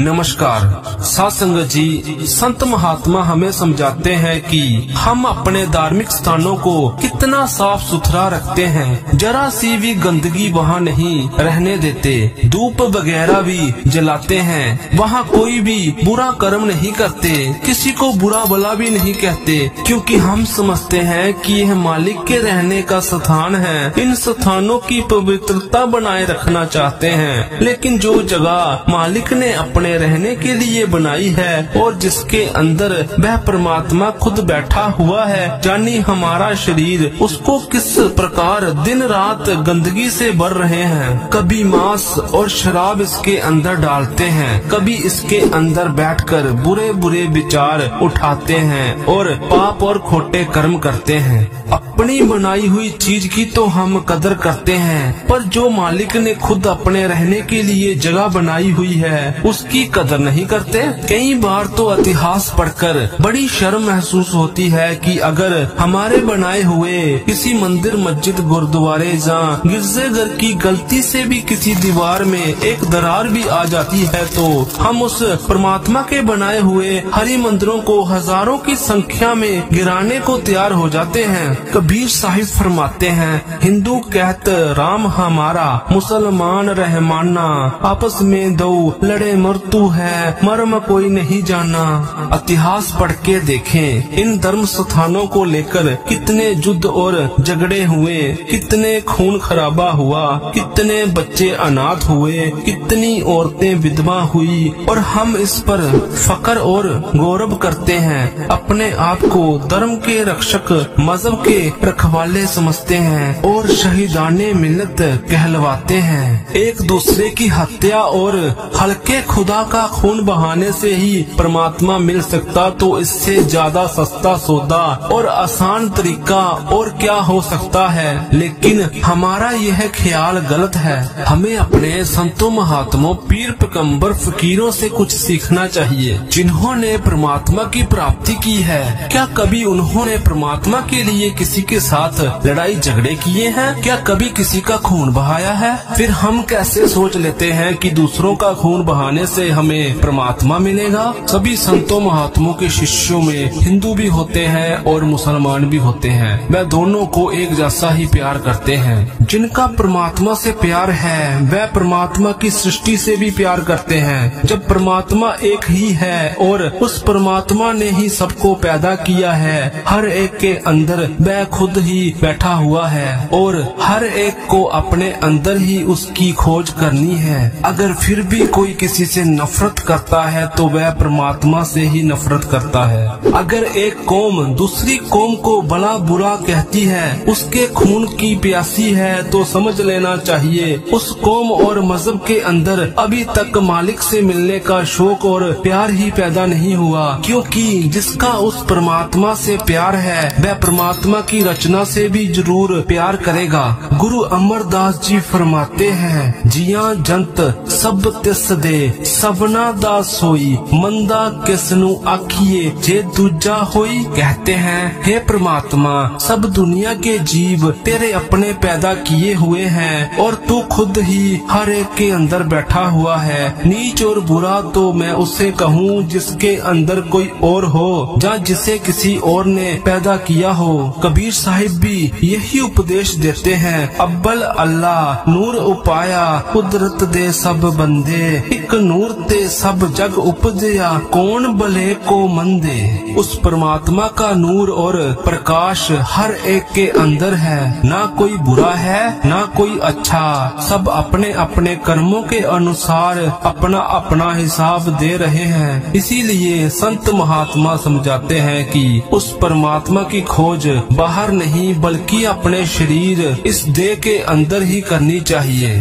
नमस्कार। साथ संगत जी, संत महात्मा हमें समझाते हैं कि हम अपने धार्मिक स्थानों को कितना साफ सुथरा रखते हैं, जरा सी भी गंदगी वहाँ नहीं रहने देते, धूप वगैरह भी जलाते हैं, वहाँ कोई भी बुरा कर्म नहीं करते, किसी को बुरा भला भी नहीं कहते, क्योंकि हम समझते हैं कि यह मालिक के रहने का स्थान है। इन स्थानों की पवित्रता बनाए रखना चाहते हैं, लेकिन जो जगह मालिक ने अपने रहने के लिए बनाई है और जिसके अंदर वह परमात्मा खुद बैठा हुआ है, यानी हमारा शरीर, उसको किस प्रकार दिन रात गंदगी से भर रहे हैं। कभी मांस और शराब इसके अंदर डालते हैं, कभी इसके अंदर बैठकर बुरे बुरे विचार उठाते हैं और पाप और खोटे कर्म करते हैं। अपनी बनाई हुई चीज की तो हम कदर करते हैं, पर जो मालिक ने खुद अपने रहने के लिए जगह बनाई हुई है उसकी कदर नहीं करते। कई बार तो इतिहास पढ़कर बड़ी शर्म महसूस होती है कि अगर हमारे बनाए हुए किसी मंदिर, मस्जिद, गुरुद्वारे या गिरजाघर की गलती से भी किसी दीवार में एक दरार भी आ जाती है तो हम उस परमात्मा के बनाए हुए हरि मंदिरों को हजारों की संख्या में गिराने को तैयार हो जाते हैं। कबीर साहिब फरमाते हैं, हिंदू कहत राम हमारा, मुसलमान रहमाना, आपस में दो लड़े मृत्यु है, मर्म कोई नहीं जाना। इतिहास पढ़ के देखें, इन धर्म स्थानों को लेकर कितने युद्ध और झगड़े हुए, कितने खून खराबा हुआ, कितने बच्चे अनाथ हुए, कितनी औरतें विधवा हुई, और हम इस पर फक्र और गौरव करते हैं। अपने आप को धर्म के रक्षक, मजहब के रखवाले समझते हैं और शहीदाने मिल्लत कहलवाते हैं। एक दूसरे की हत्या और हल्के खुदा का खून बहाने से ही परमात्मा मिल सकता, तो इससे ज्यादा सस्ता सौदा और आसान तरीका और क्या हो सकता है। लेकिन हमारा यह ख्याल गलत है। हमें अपने संतों, महात्माओं, पीर, पैगंबर, फकीरों से कुछ सीखना चाहिए, जिन्होंने परमात्मा की प्राप्ति की है। क्या कभी उन्होंने परमात्मा के लिए किसी के साथ लड़ाई झगड़े किए हैं? क्या कभी किसी का खून बहाया है? फिर हम कैसे सोच लेते हैं कि दूसरों का खून बहाने से हमें परमात्मा मिलेगा। सभी संतों महात्माओं के शिष्यों में हिंदू भी होते हैं और मुसलमान भी होते हैं। वह दोनों को एक जैसा ही प्यार करते हैं। जिनका परमात्मा से प्यार है वह परमात्मा की सृष्टि से भी प्यार करते हैं। जब परमात्मा एक ही है और उस परमात्मा ने ही सबको पैदा किया है, हर एक के अंदर वह खुद ही बैठा हुआ है और हर एक को अपने अंदर ही उसकी खोज करनी है। अगर फिर भी कोई किसी से नफरत करता है तो वह परमात्मा से ही नफरत करता है। अगर एक कौम दूसरी कौम को भला बुरा कहती है, उसके खून की प्यासी है, तो समझ लेना चाहिए उस कौम और मजहब के अंदर अभी तक मालिक से मिलने का शौक और प्यार ही पैदा नहीं हुआ, क्योंकि जिसका उस परमात्मा से प्यार है वह परमात्मा की रचना से भी जरूर प्यार करेगा। गुरु अमरदास जी फरमाते हैं, जिया जंत सब तिस दे, सबना दा सोई, मंदा किसनु आखिए जे दूजा होई। कहते हैं, हे परमात्मा, सब दुनिया के जीव तेरे अपने पैदा किए हुए हैं और तू खुद ही हर एक के अंदर बैठा हुआ है। नीच और बुरा तो मैं उसे कहूँ जिसके अंदर कोई और हो या जिसे किसी और ने पैदा किया हो। कबीर साहिब भी यही उपदेश देते हैं, अब्बल अल्लाह नूर उपाया, कुदरत दे सब बंदे, एक नूर ते सब जग उपजया, कौन भले को मंदे। उस परमात्मा का नूर और प्रकाश हर एक के अंदर है, ना कोई बुरा है ना कोई अच्छा, सब अपने अपने कर्मों के अनुसार अपना अपना हिसाब दे रहे हैं। इसीलिए संत महात्मा समझाते हैं कि उस परमात्मा की खोज बाहर नहीं बल्कि अपने शरीर, इस देह के अंदर ही करनी चाहिए।